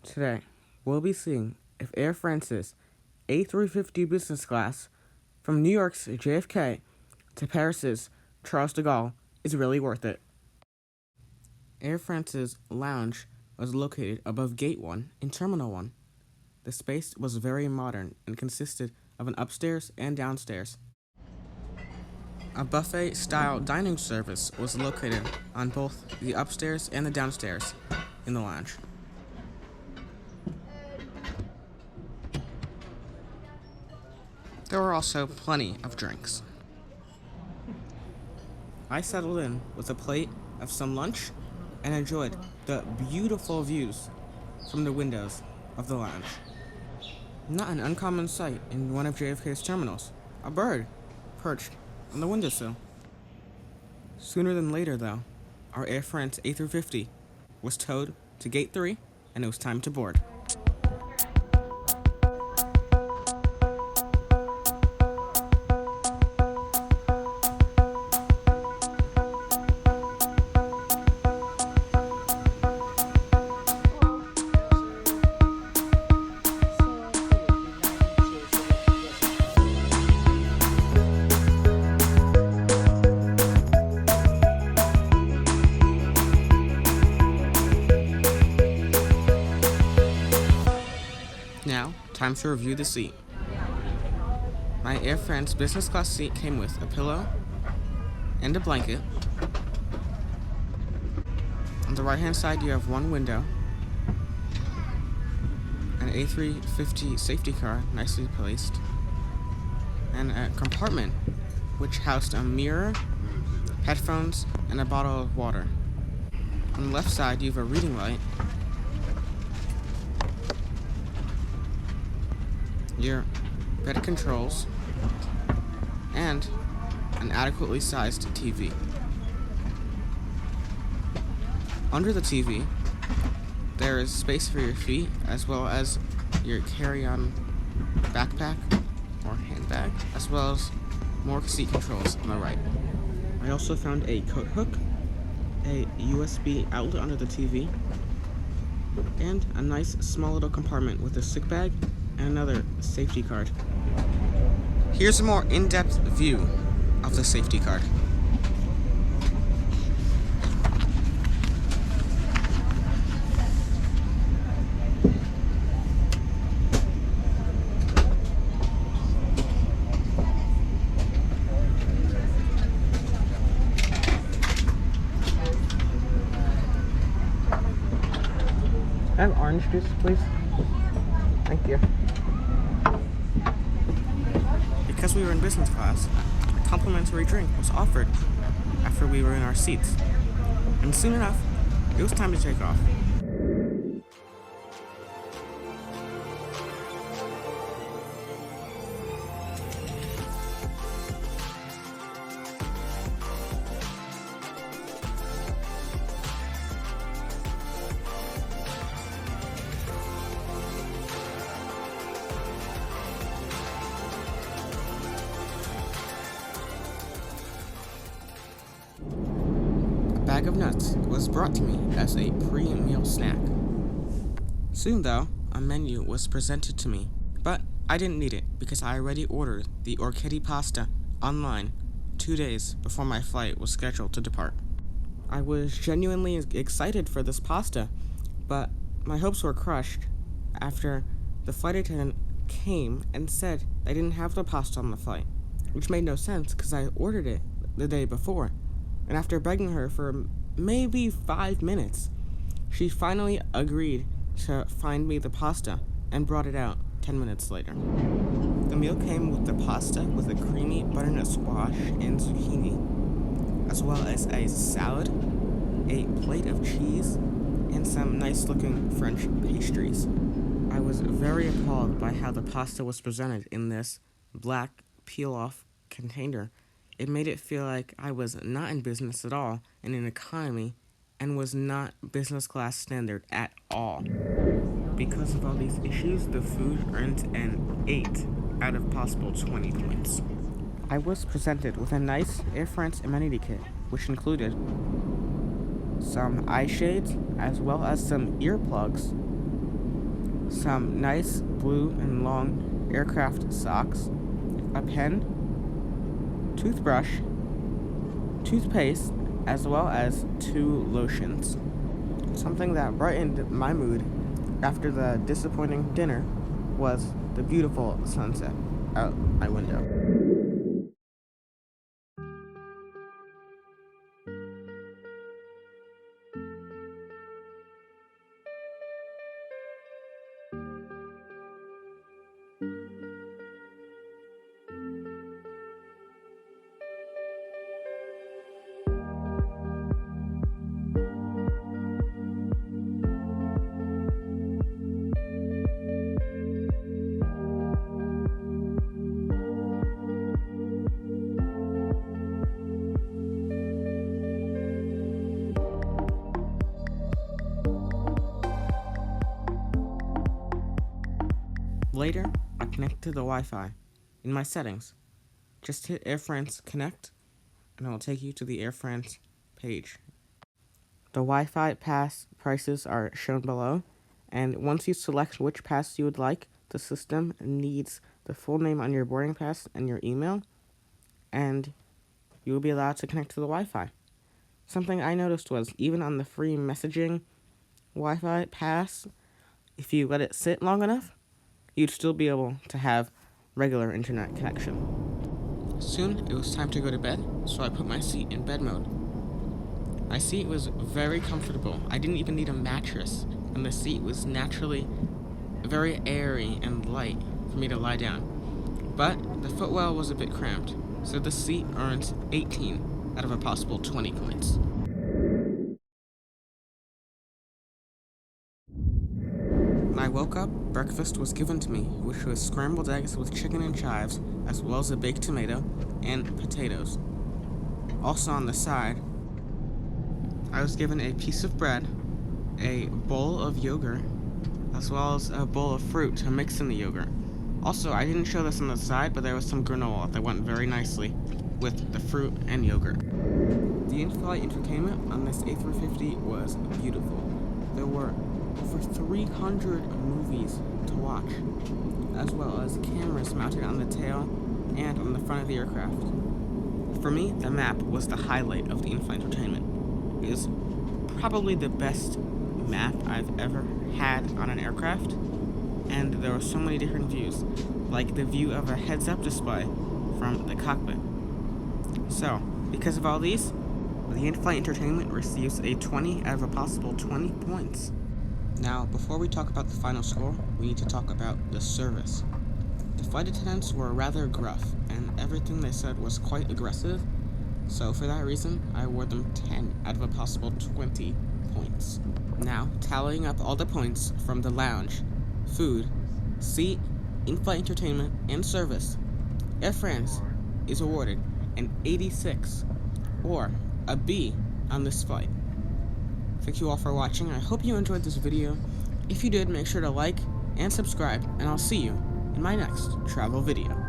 Today, we'll be seeing if Air France's A350 business class from New York's JFK to Paris's Charles de Gaulle is really worth it. Air France's lounge was located above Gate 1 in Terminal 1. The space was very modern and consisted of an upstairs and downstairs. A buffet-style dining service was located on both the upstairs and the downstairs in the lounge. There were also plenty of drinks. I settled in with a plate of some lunch and enjoyed the beautiful views from the windows of the lounge. Not an uncommon sight in one of JFK's terminals, a bird perched on the windowsill. Sooner than later, though, our Air France A350 was towed to Gate 3 and it was time to board. Now, time to review the seat. My Air France business class seat came with a pillow and a blanket. On the right hand side you have one window, an A350 safety car nicely placed, and a compartment which housed a mirror, headphones, and a bottle of water. On the left side you have a reading light, your bed controls, and an adequately sized TV. Under the TV, there is space for your feet as well as your carry-on backpack or handbag, as well as more seat controls on the right. I also found a coat hook, a USB outlet under the TV, and a nice small little compartment with a sick bag and another safety card. Here's a more in-depth view of the safety card. I have orange juice, please. Thank you. Because we were in business class, a complimentary drink was offered after we were in our seats. And soon enough, it was time to take off. A bag of nuts was brought to me as a pre-meal snack. Soon, though, a menu was presented to me, but I didn't need it because I already ordered the orchetti pasta online 2 days before my flight was scheduled to depart. I was genuinely excited for this pasta, but my hopes were crushed after the flight attendant came and said they didn't have the pasta on the flight, which made no sense because I ordered it the day before. And after begging her for maybe 5 minutes, she finally agreed to find me the pasta and brought it out 10 minutes later. The meal came with the pasta with a creamy butternut squash and zucchini, as well as a salad, a plate of cheese, and some nice-looking French pastries. I was very appalled by how the pasta was presented in this black peel-off container. It made it feel like I was not in business at all and in economy and was not business class standard at all. Because of all these issues, the food earned an 8 out of possible 20 points. I was presented with a nice Air France Amenity Kit, which included some eye shades as well as some earplugs some nice blue and long aircraft socks, a pen, toothbrush, toothpaste, as well as 2 lotions. Something that brightened my mood after the disappointing dinner was the beautiful sunset out my window. Later, I connected to the Wi-Fi. In my settings, just hit Air France Connect, and it will take you to the Air France page. The Wi-Fi pass prices are shown below, and once you select which pass you would like, the system needs the full name on your boarding pass and your email, and you will be allowed to connect to the Wi-Fi. Something I noticed was, even on the free messaging Wi-Fi pass, if you let it sit long enough, you'd still be able to have regular internet connection. Soon, it was time to go to bed, so I put my seat in bed mode. My seat was very comfortable. I didn't even need a mattress, and the seat was naturally very airy and light for me to lie down. But the footwell was a bit cramped, so the seat earns 18 out of a possible 20 points. When I woke up, breakfast was given to me, which was scrambled eggs with chicken and chives, as well as a baked tomato and potatoes. Also on the side, I was given a piece of bread, a bowl of yogurt, as well as a bowl of fruit to mix in the yogurt. Also, I didn't show this on the side, but there was some granola that went very nicely with the fruit and yogurt. The in-flight entertainment on this A350 was beautiful. There were over 300 movies to watch, as well as cameras mounted on the tail and on the front of the aircraft. For me, the map was the highlight of the in-flight entertainment. It is probably the best map I've ever had on an aircraft, and there were so many different views, like the view of a heads-up display from the cockpit. So, because of all these, the in-flight entertainment receives a 20 out of a possible 20 points. Now, before we talk about the final score, we need to talk about the service. The flight attendants were rather gruff, and everything they said was quite aggressive, so for that reason, I award them 10 out of a possible 20 points. Now, tallying up all the points from the lounge, food, seat, in-flight entertainment, and service, Air France is awarded an 86, or a B, on this flight. Thank you all for watching. I hope you enjoyed this video. If you did, make sure to like and subscribe, and I'll see you in my next travel video.